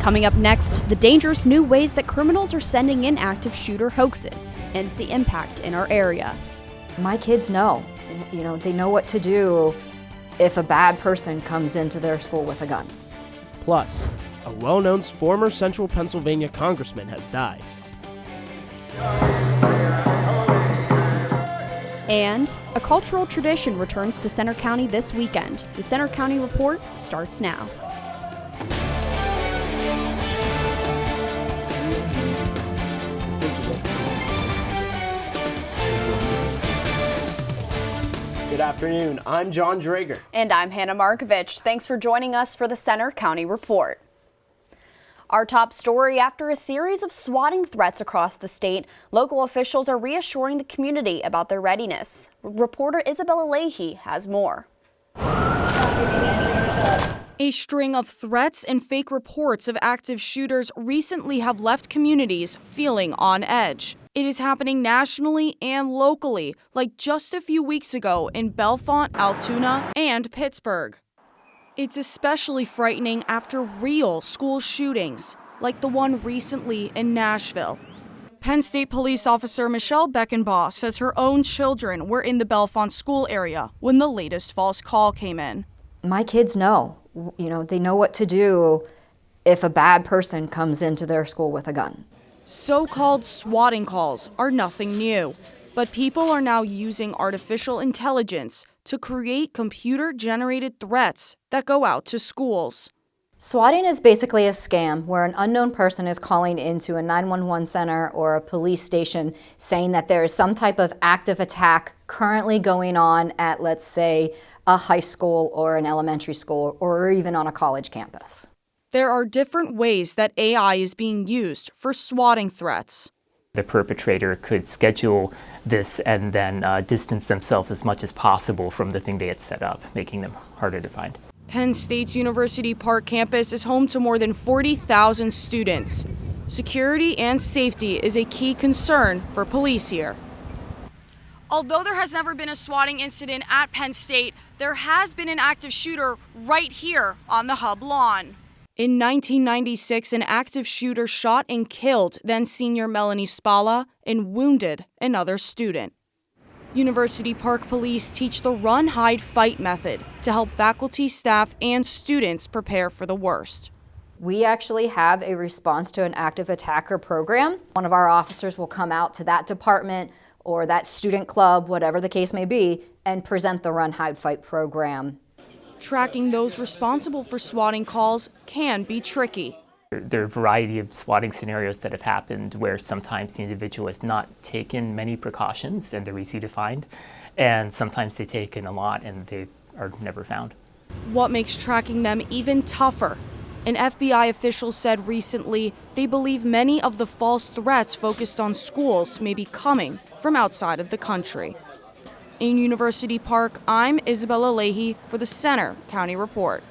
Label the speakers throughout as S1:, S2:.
S1: Coming up next, the dangerous new ways that criminals are sending in active shooter hoaxes and the impact in our area.
S2: My kids know, they know what to do if a bad person comes into their school with a gun.
S3: Plus, a well-known former central Pennsylvania congressman has died.
S1: And a cultural tradition returns to Centre County this weekend. The Centre County Report starts now.
S3: Good afternoon, I'm John Drager.
S4: And I'm Hannah Markovich. Thanks for joining us for the Centre County Report. Our top story: after a series of swatting threats across the state, local officials are reassuring the community about their readiness. Reporter Isabella Leahy has more.
S5: A string of threats and fake reports of active shooters recently have left communities feeling on edge. It is happening nationally and locally, like just a few weeks ago in Bellefonte, Altoona, and Pittsburgh. It's especially frightening after real school shootings, like the one recently in Nashville. Penn State police officer Michelle Beckenbaugh says her own children were in the Bellefonte school area when the latest false call came in.
S2: My kids know, they know what to do if a bad person comes into their school with a gun.
S5: So-called swatting calls are nothing new, but people are now using artificial intelligence to create computer-generated threats that go out to schools.
S2: Swatting is basically a scam where an unknown person is calling into a 911 center or a police station saying that there is some type of active attack currently going on at, let's say, a high school or an elementary school or even on a college campus.
S5: There are different ways that AI is being used for swatting threats.
S6: The perpetrator could schedule this and then distance themselves as much as possible from the thing they had set up, making them harder to find.
S5: Penn State's University Park campus is home to more than 40,000 students. Security and safety is a key concern for police here. Although there has never been a swatting incident at Penn State, there has been an active shooter right here on the Hub lawn. In 1996, an active shooter shot and killed then-senior Melanie Spalla and wounded another student. University Park police teach the run, hide, fight method to help faculty, staff, and students prepare for the worst.
S2: We actually have a response to an active attacker program. One of our officers will come out to that department or that student club, whatever the case may be, and present the run, hide, fight program.
S5: Tracking those responsible for swatting calls can be tricky.
S6: There are a variety of swatting scenarios that have happened where sometimes the individual has not taken many precautions and they're easy to find, and sometimes they've taken a lot and they are never found.
S5: What makes tracking them even tougher? An FBI official said recently they believe many of the false threats focused on schools may be coming from outside of the country. In University Park, I'm Isabella Leahy for the Centre County Report.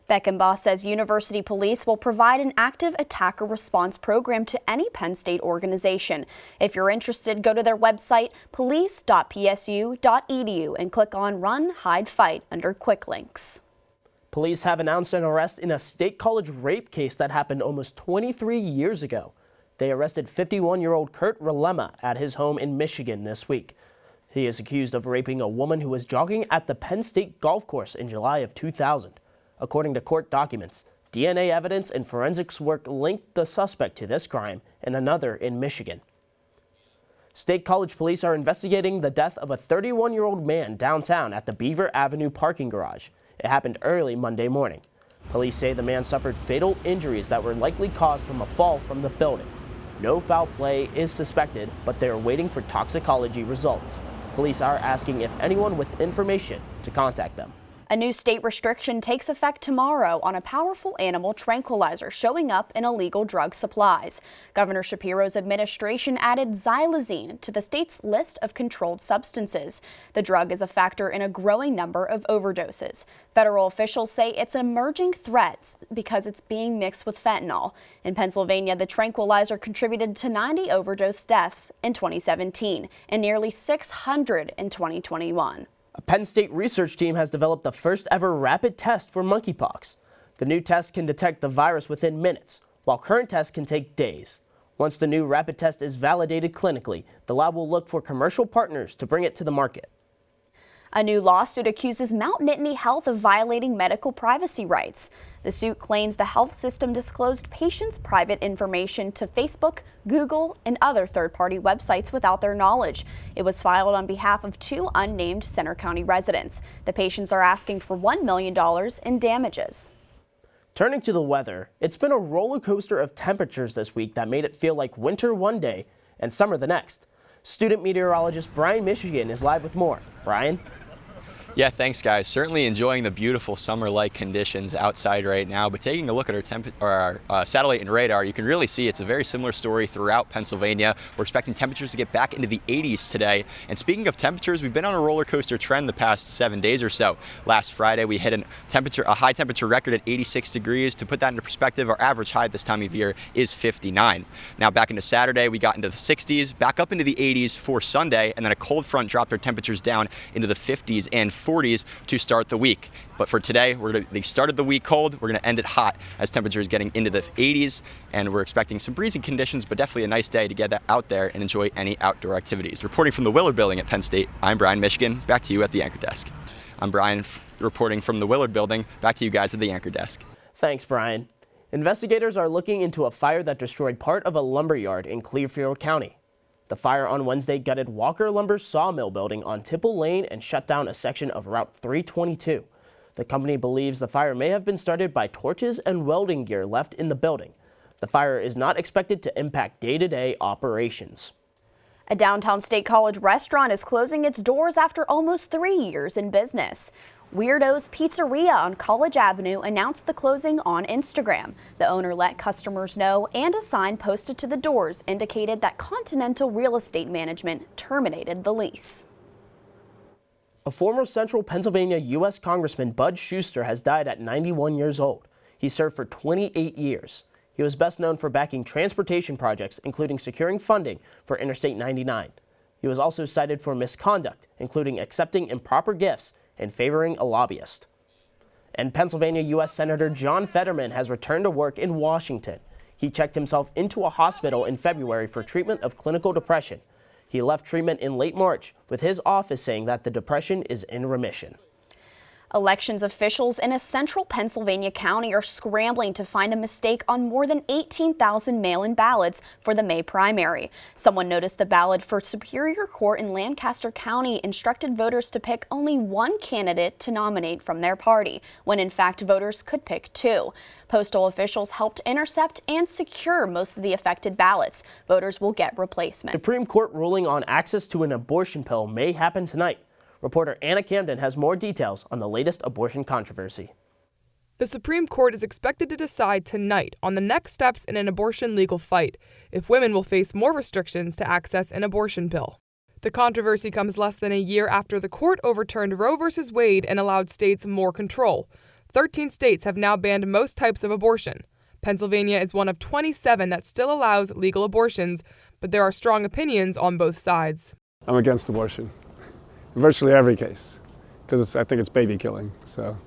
S4: Beckenbaugh says University Police will provide an active attacker response program to any Penn State organization. If you're interested, go to their website, police.psu.edu, and click on Run, Hide, Fight under Quick Links.
S3: Police have announced an arrest in a state college rape case that happened almost 23 years ago. They arrested 51-year-old Kurt Relema at his home in Michigan this week. He is accused of raping a woman who was jogging at the Penn State golf course in July of 2000. According to court documents, DNA evidence and forensics work linked the suspect to this crime and another in Michigan. State College police are investigating the death of a 31-year-old man downtown at the Beaver Avenue parking garage. It happened early Monday morning. Police say the man suffered fatal injuries that were likely caused from a fall from the building. No foul play is suspected, but they are waiting for toxicology results. Police are asking if anyone with information to contact them.
S4: A new state restriction takes effect tomorrow on a powerful animal tranquilizer showing up in illegal drug supplies. Governor Shapiro's administration added xylazine to the state's list of controlled substances. The drug is a factor in a growing number of overdoses. Federal officials say it's an emerging threat because it's being mixed with fentanyl. In Pennsylvania, the tranquilizer contributed to 90 overdose deaths in 2017 and nearly 600 in 2021.
S3: A Penn State research team has developed the first ever rapid test for monkeypox. The new test can detect the virus within minutes, while current tests can take days. Once the new rapid test is validated clinically, the lab will look for commercial partners to bring it to the market.
S4: A new lawsuit accuses Mount Nittany Health of violating medical privacy rights. The suit claims the health system disclosed patients' private information to Facebook, Google, and other third-party websites without their knowledge. It was filed on behalf of 2 unnamed Center County residents. The patients are asking for $1 million in damages.
S3: Turning to the weather, it's been a roller coaster of temperatures this week that made it feel like winter one day and summer the next. Student meteorologist Brian Michigan is live with more. Brian?
S7: Yeah, thanks guys. Certainly enjoying the beautiful summer-like conditions outside right now, but taking a look at our satellite and radar, you can really see it's a very similar story throughout Pennsylvania. We're expecting temperatures to get back into the 80s today. And speaking of temperatures, we've been on a roller coaster trend the past 7 days or so. Last Friday, we hit a high temperature record at 86 degrees. To put that into perspective, our average high this time of year is 59. Now back into Saturday, we got into the 60s, back up into the 80s for Sunday, and then a cold front dropped our temperatures down into the 50s and 40s to start the week. But for today, they started the week cold. We're going to end it hot as temperatures getting into the 80s, and we're expecting some breezy conditions, but definitely a nice day to get out there and enjoy any outdoor activities. Reporting from the Willard Building at Penn State, I'm Brian Michigan. Back to you at the anchor desk. I'm Brian reporting from the Willard Building. Back to you guys at the anchor desk.
S3: Thanks, Brian. Investigators are looking into a fire that destroyed part of a lumber yard in Clearfield County. The fire on Wednesday gutted Walker Lumber's sawmill building on Tipple Lane and shut down a section of Route 322. The company believes the fire may have been started by torches and welding gear left in the building. The fire is not expected to impact day-to-day operations.
S4: A downtown State College restaurant is closing its doors after almost 3 years in business. Weirdo's Pizzeria on College Avenue announced the closing on Instagram. The owner let customers know, and a sign posted to the doors indicated that Continental Real Estate Management terminated the lease.
S3: A former Central Pennsylvania U.S. Congressman Bud Schuster has died at 91 years old. He served for 28 years. He was best known for backing transportation projects, including securing funding for Interstate 99. He was also cited for misconduct, including accepting improper gifts and favoring a lobbyist. And Pennsylvania U.S. Senator John Fetterman has returned to work in Washington. He checked himself into a hospital in February for treatment of clinical depression. He left treatment in late March, with his office saying that the depression is in remission.
S4: Elections officials in a central Pennsylvania county are scrambling to find a mistake on more than 18,000 mail-in ballots for the May primary. Someone noticed the ballot for Superior Court in Lancaster County instructed voters to pick only one candidate to nominate from their party, when in fact voters could pick 2. Postal officials helped intercept and secure most of the affected ballots. Voters will get replacement.
S3: Supreme Court ruling on access to an abortion pill may happen tonight. Reporter Anna Camden has more details on the latest abortion controversy.
S8: The Supreme Court is expected to decide tonight on the next steps in an abortion legal fight, if women will face more restrictions to access an abortion pill. The controversy comes less than a year after the court overturned Roe v. Wade and allowed states more control. 13 states have now banned most types of abortion. Pennsylvania is one of 27 that still allows legal abortions, but there are strong opinions on both sides.
S9: I'm against abortion. In virtually every case, because I think it's baby killing. So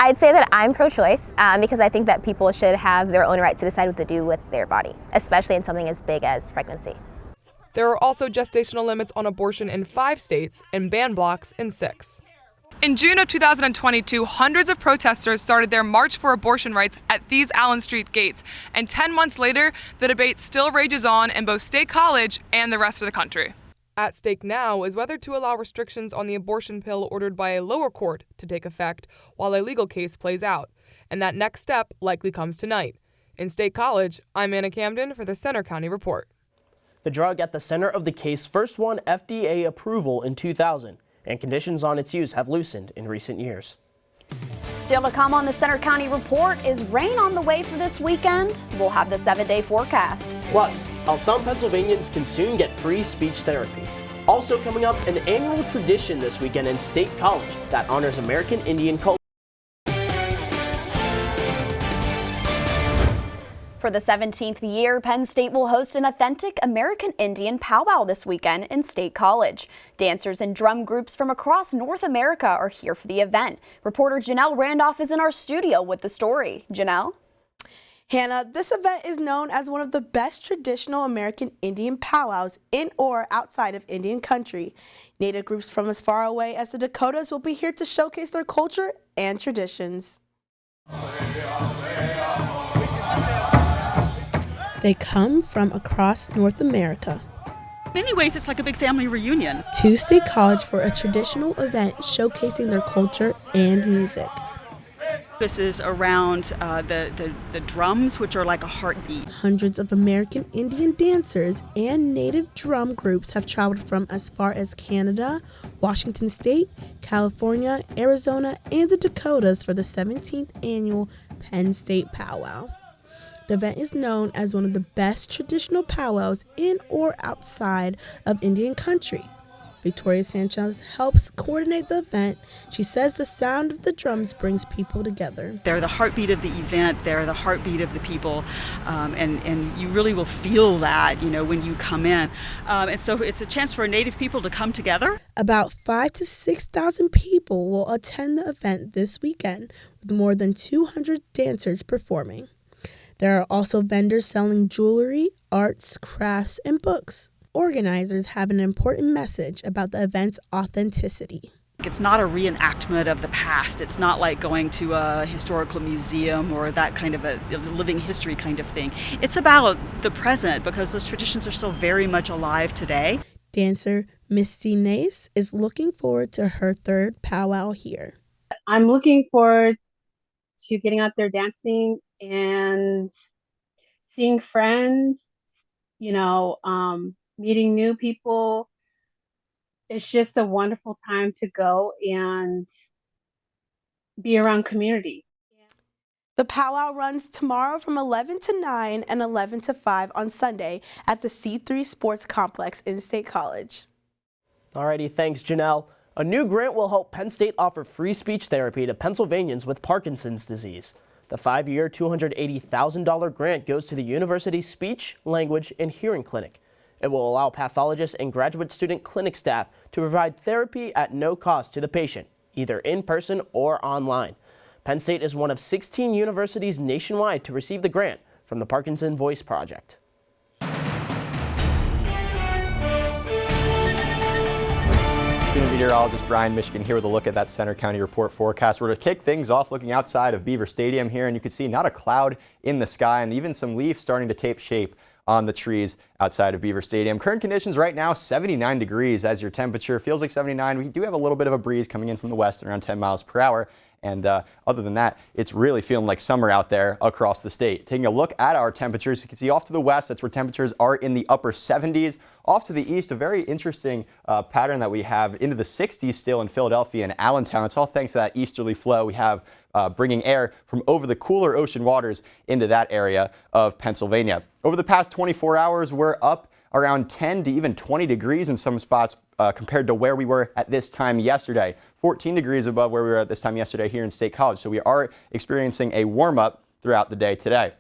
S10: I'd say that I'm pro-choice because I think that people should have their own right to decide what to do with their body, especially in something as big as pregnancy.
S8: There are also gestational limits on abortion in 5 states and ban blocks in 6. In June of 2022, hundreds of protesters started their march for abortion rights at these Allen Street gates. And 10 months later, the debate still rages on in both State College and the rest of the country. At stake now is whether to allow restrictions on the abortion pill ordered by a lower court to take effect while a legal case plays out. And that next step likely comes tonight. In State College, I'm Anna Camden for the Center County Report.
S3: The drug at the center of the case first won FDA approval in 2000, and conditions on its use have loosened in recent years.
S4: Still to come on the Center County Report, is rain on the way for this weekend? We'll have the 7-day forecast.
S3: Plus, how some Pennsylvanians can soon get free speech therapy. Also coming up, an annual tradition this weekend in State College that honors American Indian culture.
S4: For the 17th year, Penn State will host an authentic American Indian powwow this weekend in State College. Dancers and drum groups from across North America are here for the event. Reporter Janelle Randolph is in our studio with the story. Janelle?
S11: Hannah, this event is known as one of the best traditional American Indian powwows in or outside of Indian country. Native groups from as far away as the Dakotas will be here to showcase their culture and traditions.
S12: They come from across North America.
S13: In many ways, it's like a big family reunion.
S12: To State College for a traditional event showcasing their culture and music.
S13: This is around the drums, which are like a heartbeat.
S12: Hundreds of American Indian dancers and native drum groups have traveled from as far as Canada, Washington State, California, Arizona, and the Dakotas for the 17th annual Penn State Powwow. The event is known as one of the best traditional powwows in or outside of Indian country. Victoria Sanchez helps coordinate the event. She says the sound of the drums brings people together.
S13: They're the heartbeat of the event. They're the heartbeat of the people, and you really will feel that, when you come in. And so it's a chance for Native people to come together.
S12: About 5,000 to 6,000 people will attend the event this weekend, with more than 200 dancers performing. There are also vendors selling jewelry, arts, crafts, and books. Organizers have an important message about the event's authenticity.
S13: It's not a reenactment of the past. It's not like going to a historical museum or that kind of a living history kind of thing. It's about the present because those traditions are still very much alive today.
S12: Dancer Misty Nace is looking forward to her third powwow here.
S14: I'm looking forward to getting out there dancing and seeing friends, meeting new people. It's just a wonderful time to go and be around community.
S11: The powwow runs tomorrow from 11 to 9 and 11 to 5 on Sunday at the C3 Sports Complex in State College.
S3: Alrighty, thanks Janelle. A new grant will help Penn State offer free speech therapy to Pennsylvanians with Parkinson's disease. The 5-year, $280,000 grant goes to the university's Speech, Language, and Hearing Clinic. It will allow pathologists and graduate student clinic staff to provide therapy at no cost to the patient, either in person or online. Penn State is one of 16 universities nationwide to receive the grant from the Parkinson Voice Project.
S7: Meteorologist Brian Michigan here with a look at that Center County Report forecast. We're to kick things off looking outside of Beaver Stadium here, and you can see not a cloud in the sky and even some leaves starting to take shape on the trees outside of Beaver Stadium. Current conditions right now, 79 degrees as your temperature. Feels like 79. We do have a little bit of a breeze coming in from the west around 10 miles per hour. And other than that, it's really feeling like summer out there across the state. Taking a look at our temperatures, you can see off to the west, that's where temperatures are in the upper 70s. Off to the east, a very interesting pattern that we have into the 60s still in Philadelphia and Allentown. It's all thanks to that easterly flow we have bringing air from over the cooler ocean waters into that area of Pennsylvania. Over the past 24 hours, we're up around 10 to even 20 degrees in some spots compared to where we were at this time yesterday. 14 degrees above where we were at this time yesterday here in State College. So we are experiencing a warm-up throughout the day today.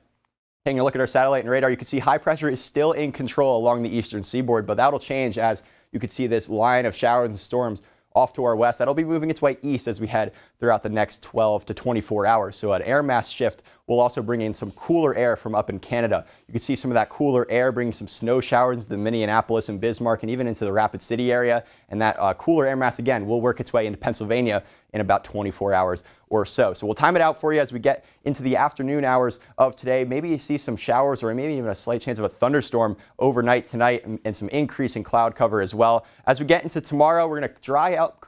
S7: Taking a look at our satellite and radar, you can see high pressure is still in control along the eastern seaboard, but that'll change as you can see this line of showers and storms off to our west. That'll be moving its way east as we head throughout the next 12 to 24 hours. So an air mass shift will also bring in some cooler air from up in Canada. You can see some of that cooler air bringing some snow showers into the Minneapolis and Bismarck and even into the Rapid City area. And that cooler air mass, again, will work its way into Pennsylvania in about 24 hours or so. So we'll time it out for you as we get into the afternoon hours of today. Maybe you see some showers or maybe even a slight chance of a thunderstorm overnight tonight and some increase in cloud cover as well. As we get into tomorrow, we're going to dry out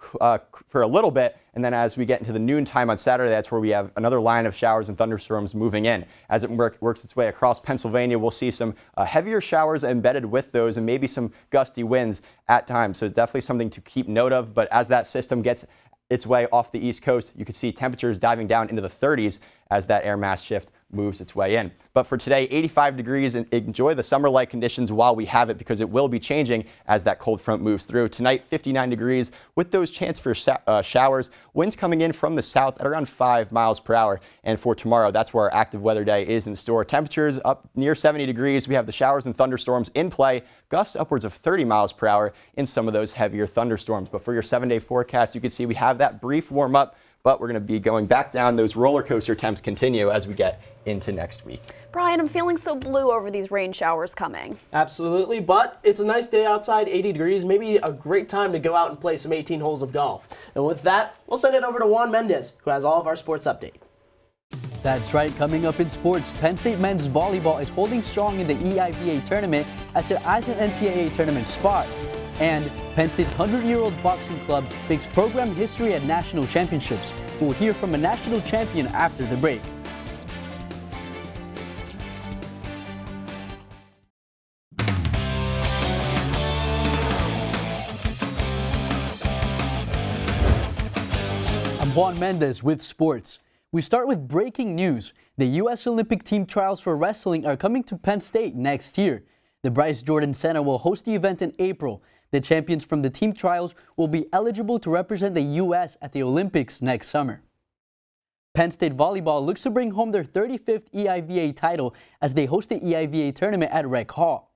S7: for a little bit. And then as we get into the noon time on Saturday, that's where we have another line of showers and thunderstorms moving in. As it works its way across Pennsylvania, we'll see some heavier showers embedded with those and maybe some gusty winds at times. So it's definitely something to keep note of. But as that system gets its way off the East Coast, you can see temperatures diving down into the 30s as that air mass shift moves its way in. But for today, 85 degrees, and enjoy the summer-like conditions while we have it, because it will be changing as that cold front moves through. Tonight, 59 degrees with those chance for showers. Winds coming in from the south at around 5 miles per hour. And for tomorrow, that's where our active weather day is in store. Temperatures up near 70 degrees. We have the showers and thunderstorms in play. Gusts upwards of 30 miles per hour in some of those heavier thunderstorms. But for your 7-day forecast, you can see we have that brief warm up, but we're going to be going back down. Those roller coaster temps continue as we get into next week.
S4: Brian, I'm feeling so blue over these rain showers coming.
S3: Absolutely, but it's a nice day outside, 80 degrees, maybe a great time to go out and play some 18 holes of golf. And with that, we'll send it over to Juan Mendez, who has all of our sports update.
S15: That's right, coming up in sports, Penn State men's volleyball is holding strong in the EIVA tournament as it has an NCAA tournament spot. And Penn State's 100-year-old boxing club makes program history at national championships. We'll hear from a national champion after the break. I'm Juan Mendez with sports. We start with breaking news. The U.S. Olympic team trials for wrestling are coming to Penn State next year. The Bryce Jordan Center will host the event in April. The champions from the team trials will be eligible to represent the U.S. at the Olympics next summer. Penn State volleyball looks to bring home their 35th EIVA title as they host the EIVA tournament at Rec Hall.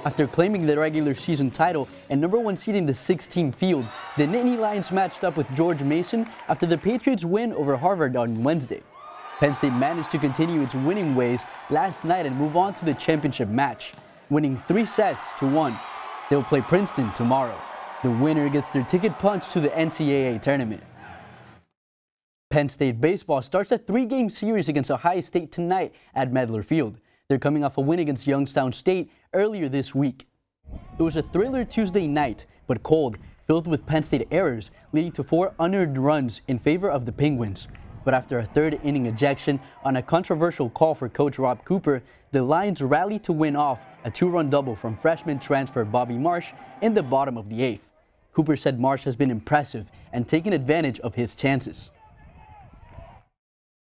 S15: After claiming the regular season title and #1 seed in the 6-team field, the Nittany Lions matched up with George Mason after the Patriots' win over Harvard on Wednesday. Penn State managed to continue its winning ways last night and move on to the championship match, winning 3-1. They'll play Princeton tomorrow. The winner gets their ticket punched to the NCAA tournament. Penn State baseball starts a 3-game series against Ohio State tonight at Medler Field. They're coming off a win against Youngstown State earlier this week. It was a thriller Tuesday night, but cold, filled with Penn State errors, leading to 4 unearned runs in favor of the Penguins. But after a third-inning ejection on a controversial call for coach Rob Cooper, the Lions rallied to win off a 2-run double from freshman transfer Bobby Marsh in the bottom of the 8th. Cooper said Marsh has been impressive and taken advantage of his chances.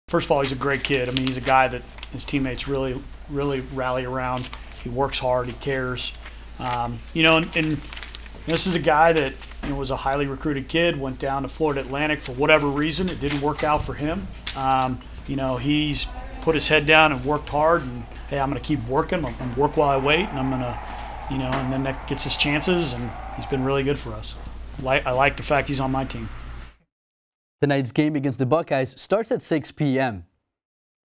S16: First of all, he's a great kid. I mean, he's a guy that his teammates really rally around. He works hard. He cares. And this is a guy that was a highly recruited kid, went down to Florida Atlantic for whatever reason. It didn't work out for him. He's put his head down and worked hard. And hey, I'm going to keep working. I'm going to work while I wait, and I'm going to, and then that gets his chances. And he's been really good for us. I like the fact he's on my team.
S15: Tonight's game against the Buckeyes starts at 6 p.m.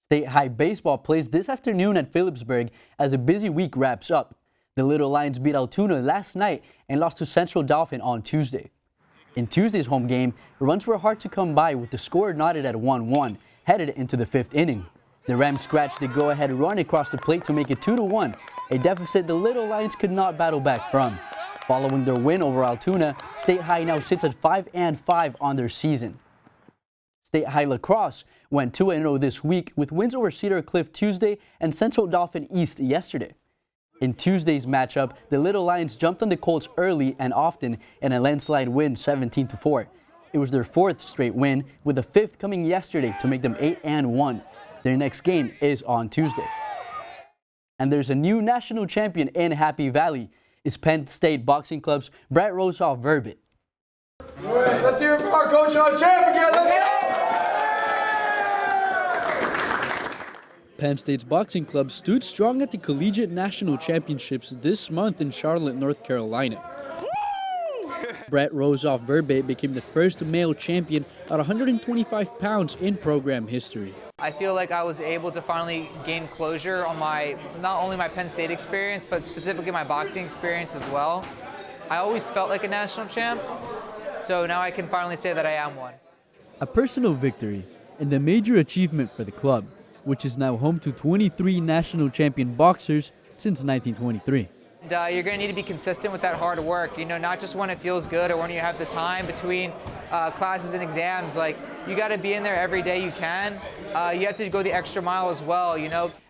S15: State High Baseball plays this afternoon at Phillipsburg as a busy week wraps up. The Little Lions beat Altoona last night and lost to Central Dauphin on Tuesday. In Tuesday's home game, runs were hard to come by with the score knotted at 1-1, headed into the 5th inning. The Rams scratched the go-ahead run across the plate to make it 2-1, a deficit the Little Lions could not battle back from. Following their win over Altoona, State High now sits at 5-5 on their season. State High lacrosse went 2-0 this week with wins over Cedar Cliff Tuesday and Central Dauphin East yesterday. In Tuesday's matchup, the Little Lions jumped on the Colts early and often in a landslide win 17-4. It was their 4th straight win, with the 5th coming yesterday to make them 8-1. Their next game is on Tuesday. And there's a new national champion in Happy Valley. It's Penn State Boxing Club's Brett Rosoff-Verbit.
S17: Let's hear it for our coach and our champ again. Let's go!
S15: Penn State's boxing club stood strong at the Collegiate National Championships this month in Charlotte, North Carolina. Brett Rosoff-Verbit became the first male champion at 125 pounds in program history.
S18: I feel like I was able to finally gain closure on not only my Penn State experience, but specifically my boxing experience as well. I always felt like a national champ, so now I can finally say that I am one.
S15: A personal victory and a major achievement for the club, which is now home to 23 national champion boxers since 1923.
S18: You're going to need to be consistent with that hard work, not just when it feels good or when you have the time between classes and exams. You got to be in there every day you can. You have to go the extra mile as well,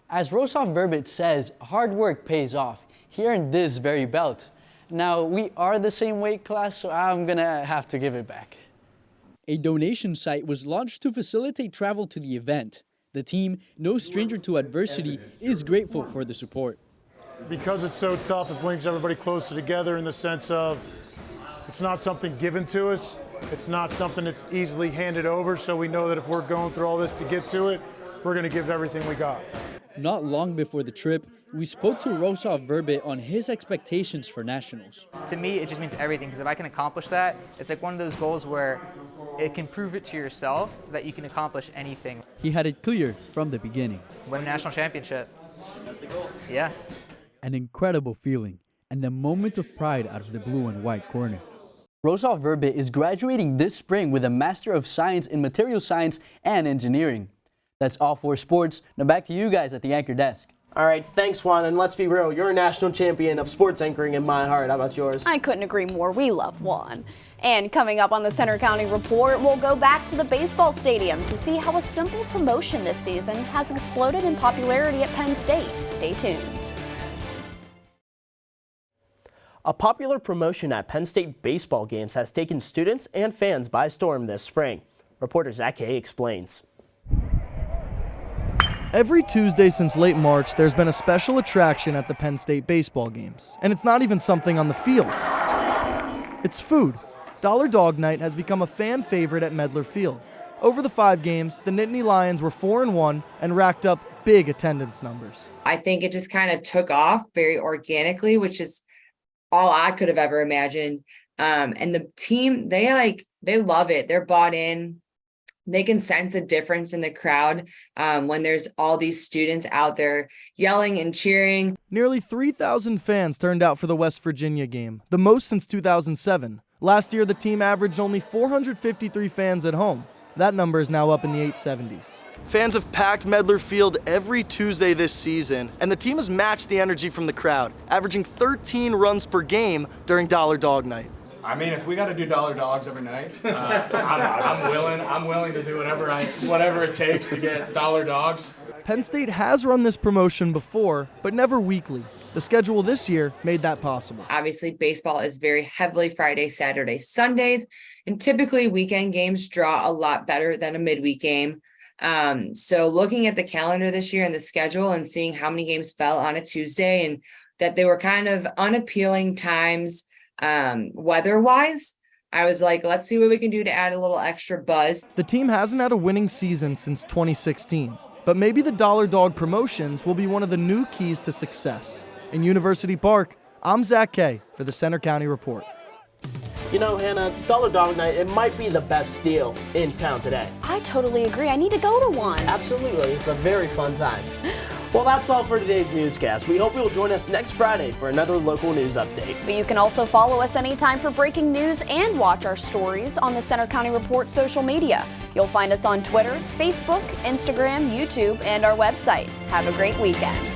S15: As Rosoff-Verbit says, hard work pays off. Here in this very belt. Now, we are the same weight class, so I'm going to have to give it back. A donation site was launched to facilitate travel to the event. The team, no stranger to adversity, is grateful for the support.
S17: Because it's so tough, it brings everybody closer together in the sense of it's not something given to us. It's not something that's easily handed over, so we know that if we're going through all this to get to it, we're going to give everything we got.
S15: Not long before the trip, we spoke to Rosa Verbe on his expectations for nationals.
S18: To me, it just means everything, because if I can accomplish that, it's like one of those goals where it can prove it to yourself that you can accomplish anything.
S15: He had it clear from the beginning.
S18: Win a national championship. That's the goal. Yeah.
S15: An incredible feeling, and a moment of pride out of the blue and white corner. Rosa Verbe is graduating this spring with a Master of Science in Material Science and Engineering. That's all for sports. Now back to you guys at the anchor desk.
S3: All right, thanks, Juan. And let's be real, you're a national champion of sports anchoring in my heart. How about yours?
S4: I couldn't agree more. We love Juan. And coming up on the Center County Report, we'll go back to the baseball stadium to see how a simple promotion this season has exploded in popularity at Penn State. Stay tuned.
S3: A popular promotion at Penn State baseball games has taken students and fans by storm this spring. Reporter Zach Hay explains.
S19: Every Tuesday since late March, there's been a special attraction at the Penn State baseball games. And it's not even something on the field. It's food. Dollar Dog Night has become a fan favorite at Medler Field. Over the 5 games, the Nittany Lions were 4-1 and racked up big attendance numbers.
S20: I think it just kind of took off very organically, which is all I could have ever imagined. And the team, they love it. They're bought in. They can sense a difference in the crowd when there's all these students out there yelling and cheering.
S19: Nearly 3,000 fans turned out for the West Virginia game, the most since 2007. Last year, the team averaged only 453 fans at home. That number is now up in the 870s. Fans have packed Medler Field every Tuesday this season, and the team has matched the energy from the crowd, averaging 13 runs per game during Dollar Dog Night.
S21: I mean, if we got to do Dollar Dogs every night, I'm willing to do whatever it takes to get Dollar Dogs.
S19: Penn State has run this promotion before, but never weekly. The schedule this year made that possible.
S20: Obviously, baseball is very heavily Friday, Saturday, Sundays, and typically weekend games draw a lot better than a midweek game. So looking at the calendar this year and the schedule and seeing how many games fell on a Tuesday and that they were kind of unappealing times weather-wise, I was like, let's see what we can do to add a little extra buzz.
S19: The team hasn't had a winning season since 2016, but maybe the Dollar Dog promotions will be one of the new keys to success. In University Park, I'm Zach Kay for the Center County Report.
S3: You know, Hannah, Dollar Dog Night, it might be the best deal in town today.
S4: I totally agree. I need to go to one.
S3: Absolutely. It's a very fun time. Well, that's all for today's newscast. We hope you'll join us next Friday for another local news update.
S4: But you can also follow us anytime for breaking news and watch our stories on the Center County Report social media. You'll find us on Twitter, Facebook, Instagram, YouTube, and our website. Have a great weekend.